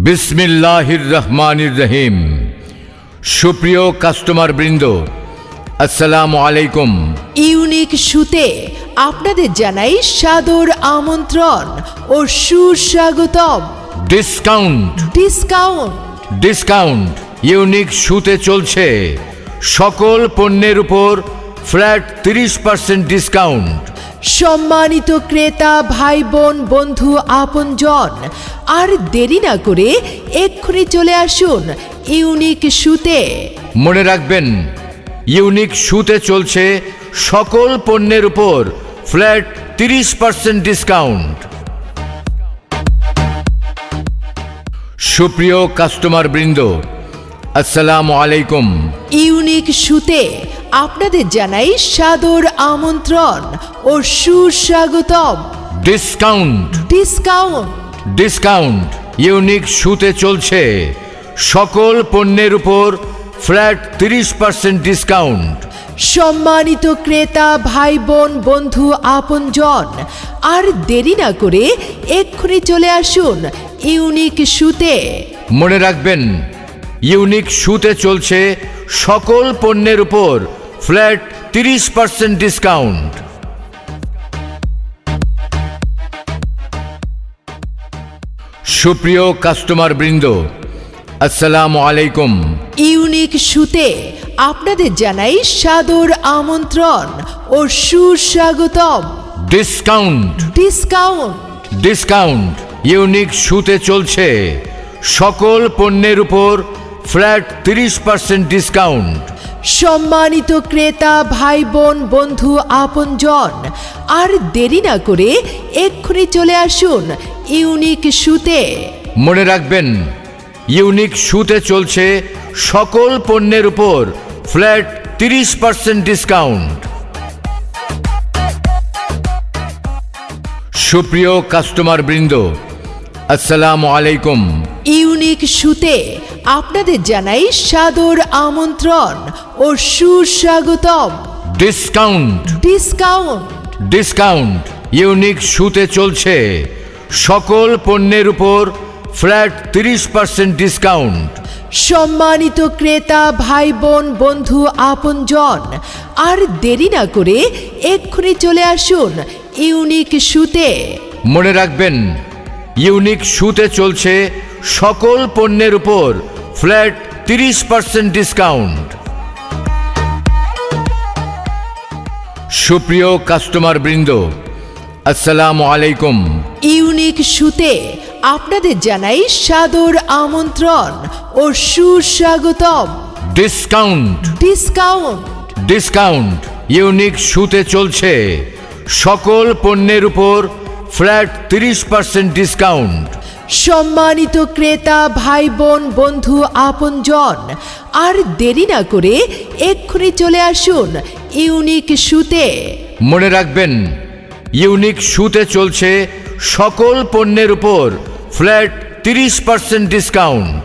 বিসমিল্লাহির রহমানির রহিম। সুপ্রিয় কাস্টমার বৃন্দ, আসসালামু আলাইকুম। ইউনিক শুতে আপনাদের জানাই সাদর আমন্ত্রণ ও সুস্বাগতম। ডিসকাউন্ট ডিসকাউন্ট ডিসকাউন্ট ইউনিক শুতে চলছে সকল পণ্যের উপর ফ্ল্যাট 30% ডিসকাউন্ট। সম্মানিত ক্রেতা ভাই বোন বন্ধু আপনজন, আর দেরি না করে এক্ষুনি চলে আসুন ইউনিক শুতে। মনে রাখবেন, ইউনিক শুতে চলছে সকল পণ্যের উপর ফ্ল্যাট 30% ডিসকাউন্ট। সুপ্রিয় কাস্টমার বৃন্দ, আসসালামু আলাইকুম। ইউনিক শুতে আপনাদের জানাই সাদর আমন্ত্রণ ও সুস্বাগতম। ডিসকাউন্ট ডিসকাউন্ট ডিসকাউন্ট ইউনিক শুতে চলছে সকল পণ্যের উপর ফ্ল্যাট 30% ডিসকাউন্ট। সম্মানিত ক্রেতা ভাই বোন বন্ধু আপনজন, আর দেরি না করে এক্ষুনি চলে আসুন ইউনিক শুতে। মনে রাখবেন, ইউনিক শুতে চলছে সকল পণ্যের উপর ফ্ল্যাট 30% ডিসকাউন্ট। সুপ্রিয় কাস্টমার বৃন্দ, আসসালামু আলাইকুম। ইউনিক শুতে আপনাদের জানাই সাদর আমন্ত্রণ ও সুস্বাগতম। ডিসকাউন্ট ডিসকাউন্ট ডিসকাউন্ট ইউনিক শুতে চলছে সকল পণ্যের উপর ফ্ল্যাট 30% ডিসকাউন্ট। সম্মানিত ক্রেতা ভাই বোন বন্ধু আপনজন, আর দেরি না করে এক্ষুনি চলে আসুন ইউনিক শুতে। মনে রাখবেন, ইউনিক শুতে চলছে সকল পণ্যের উপর ফ্ল্যাট 30% ডিসকাউন্ট। সুপ্রিয় কাস্টমার বৃন্দ, আসসালামু আলাইকুম। ইউনিক শুতে আপনাদের জানাই সাদর আমন্ত্রণ ও সুস্বাগতম। ডিসকাউন্ট ডিসকাউন্ট ডিসকাউন্ট ইউনিক শুতে চলছে সকল পণ্যের উপর ফ্ল্যাট 30% ডিসকাউন্ট। সম্মানিত ক্রেতা ভাই বোন বন্ধু আপনজন, আর দেরি না করে এক্ষুনি চলে আসুন ইউনিক শুতে। মনে রাখবেন, ইউনিক শুতে চলছে সকল পণ্যের উপর ফ্ল্যাট 30% ডিসকাউন্ট। সুপ্রিয় কাস্টমার বৃন্দ, আসসালামু আলাইকুম। ইউনিক শুতে আপনাদের জানাই সাদর আমন্ত্রণ ও সুস্বাগতম। ডিসকাউন্ট ডিসকাউন্ট ডিসকাউন্ট ইউনিক শুতে চলছে সকল পণ্যের উপর ফ্ল্যাট 30% ডিসকাউন্ট। সম্মানিত ক্রেতা ভাই বোন বন্ধু আপনজন, আর দেরি না করে এক্ষুনি চলে আসুন ইউনিক শুতে। মনে রাখবেন, ইউনিক শুতে চলছে সকল পণ্যের উপর ফ্ল্যাট 30% ডিসকাউন্ট।